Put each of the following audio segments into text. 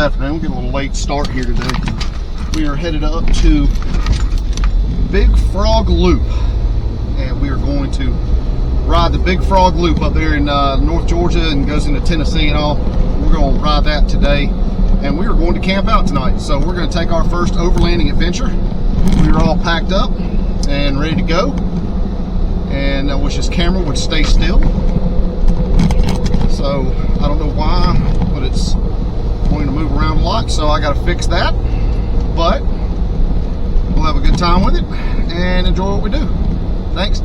afternoon. We're getting a little late start here today. We are headed up to Big Frog Loop, and we are going to ride the Big Frog Loop up there in North Georgia and goes into Tennessee and all. We're going to ride that today, and we are going to camp out tonight. So we're going to take our first overlanding adventure. We are all packed up and ready to go, and I wish this camera would stay still. So I don't know why, but it's going to move around a lot, so I got to fix that. But we'll have a good time with it and enjoy what we do. Thanks.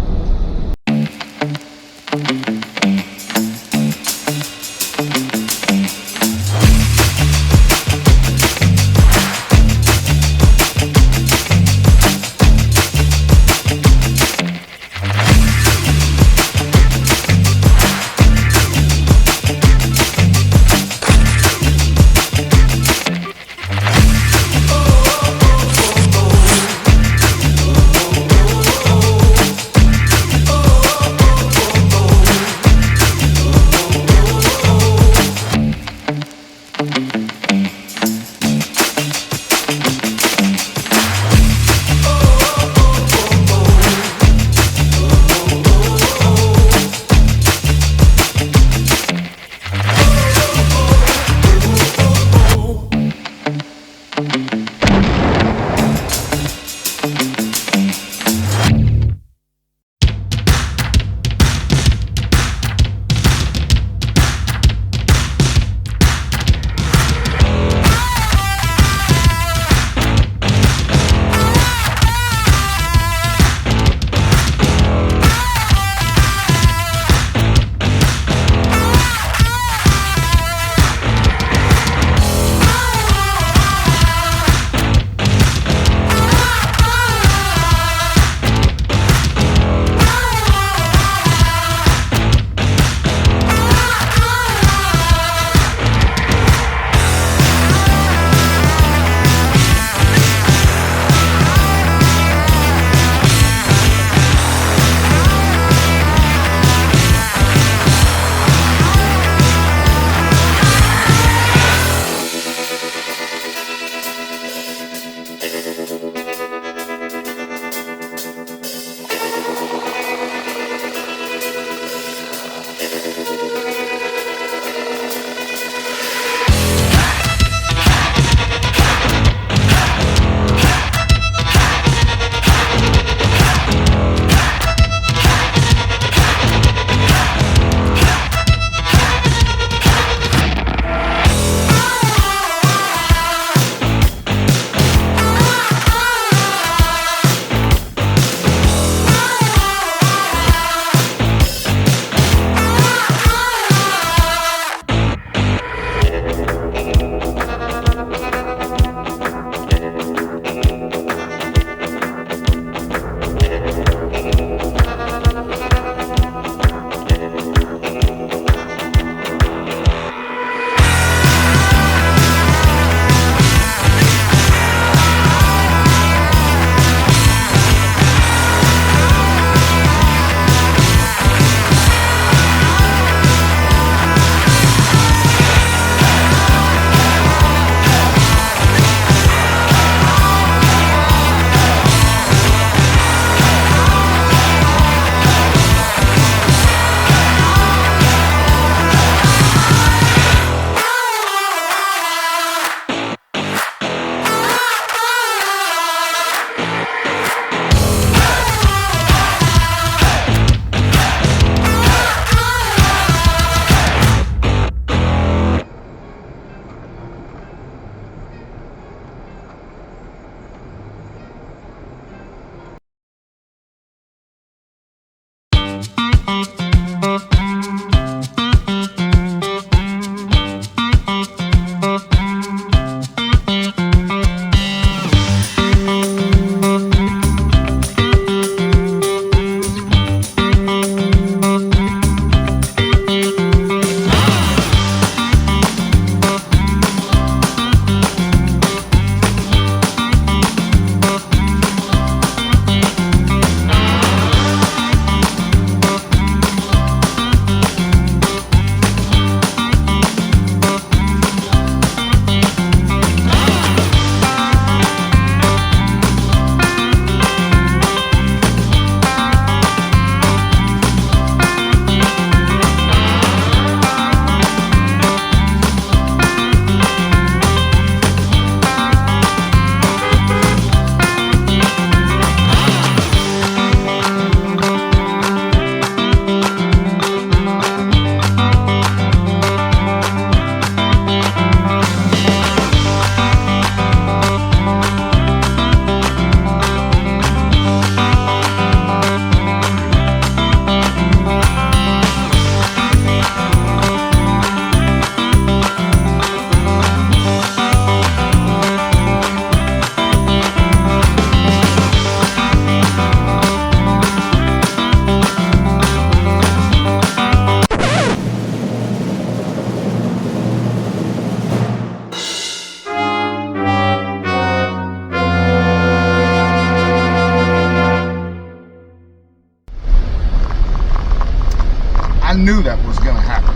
knew that was going to happen.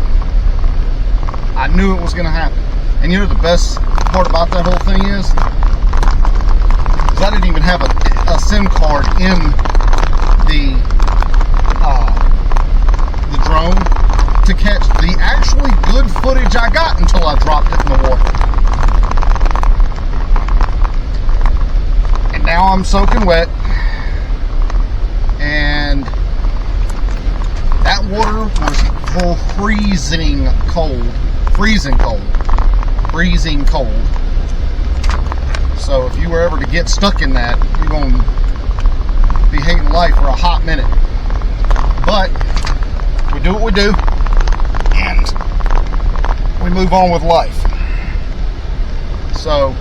I knew it was going to happen. And you know the best part about that whole thing is I didn't even have a SIM card in the drone to catch the actually good footage I got until I dropped it in the water. And now I'm soaking wet, and that water was freezing cold. So if you were ever to get stuck in that, you're going to be hating life for a hot minute. But we do what we do, and we move on with life. So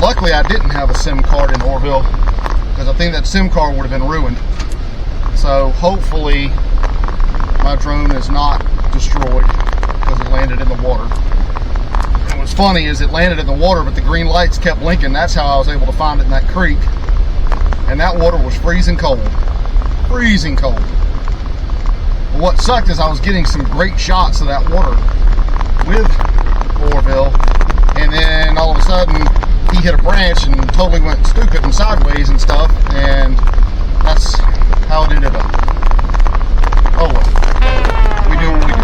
luckily I didn't have a SIM card in Orville, because I think that SIM card would have been ruined. So hopefully my drone is not destroyed because it landed in the water. And what's funny is it landed in the water, but the green lights kept blinking. That's how I was able to find it in that creek. And that water was freezing cold. Freezing cold. But what sucked is I was getting some great shots of that water with Orville, and then all of a sudden he hit a branch and totally went stupid and sideways and stuff, and that's how it ended up. Oh well, we do what we do.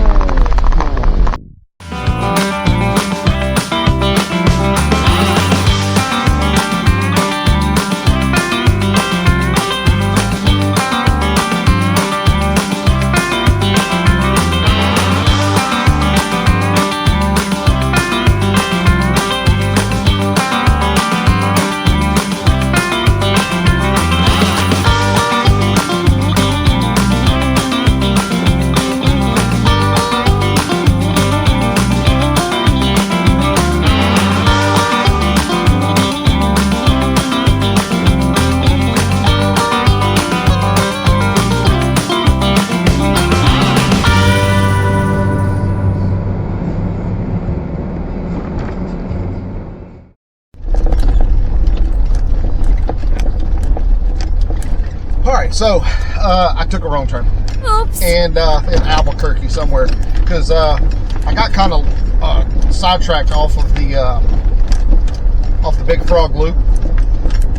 So, I took a wrong turn. Oops. And in Albuquerque somewhere, because I got kind of sidetracked off of the Big Frog Loop,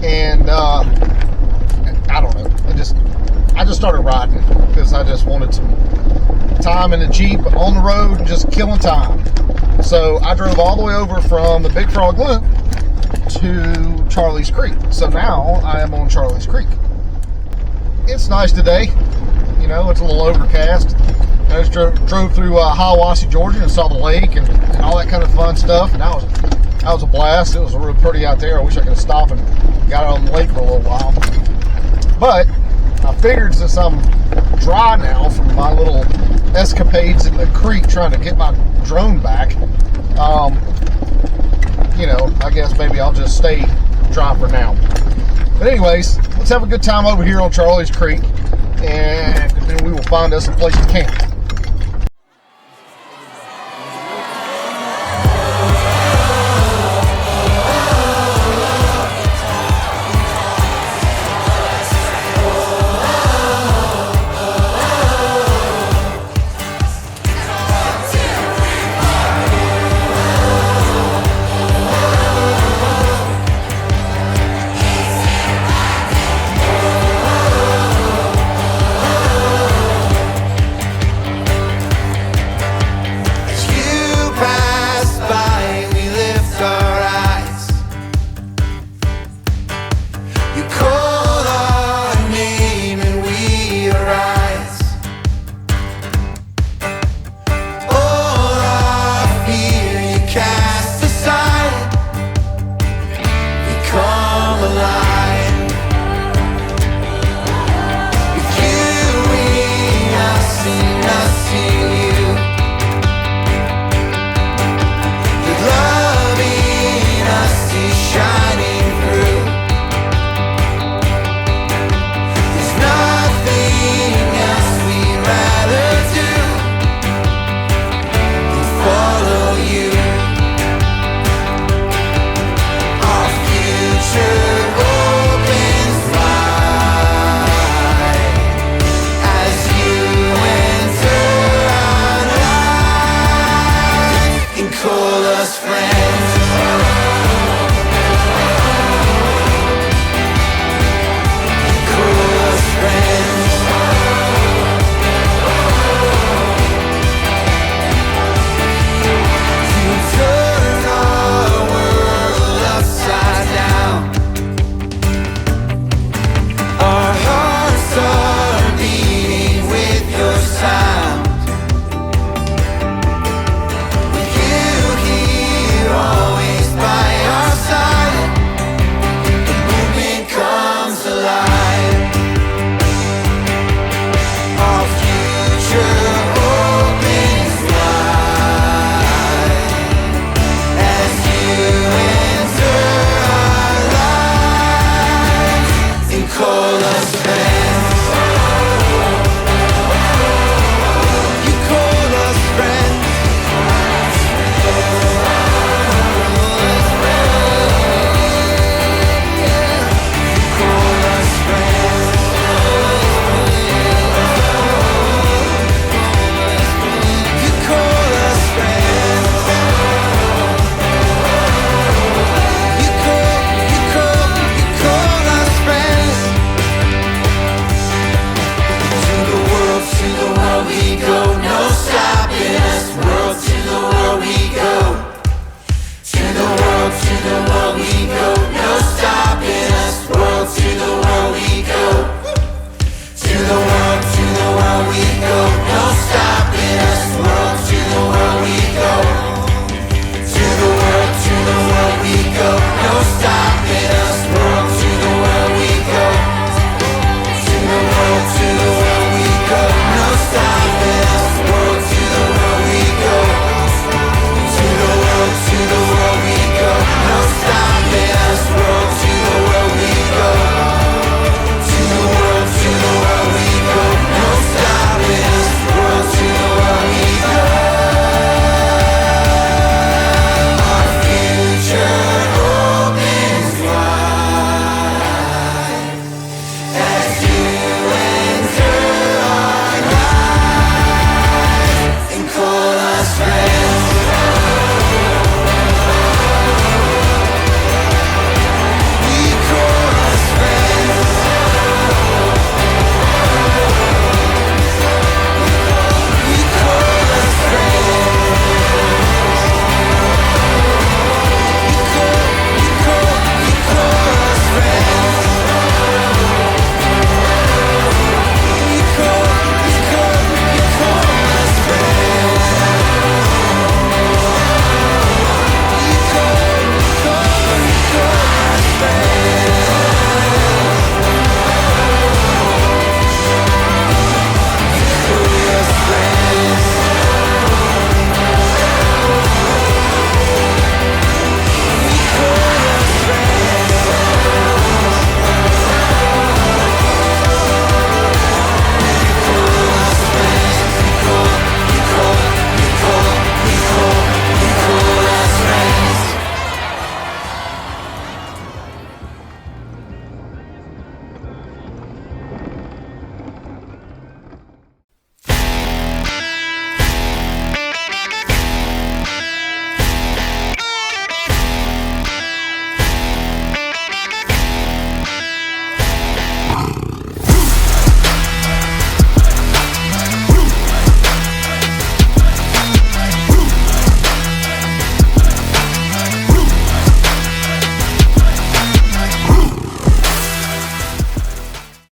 and I don't know. I just started riding because I just wanted some time in the Jeep on the road and just killing time. So I drove all the way over from the Big Frog Loop to Charlie's Creek. So now I am on Charlie's Creek. It's nice today. You know, it's a little overcast. I just drove through Hiawassee, Georgia, and saw the lake and all that kind of fun stuff. And that was a blast. It was real pretty out there. I wish I could have stopped and got out on the lake for a little while. But I figured since I'm dry now from my little escapades in the creek trying to get my drone back, you know, I guess maybe I'll just stay dry for now. But anyways, let's have a good time over here on Charlie's Creek, and then we will find us a place to camp.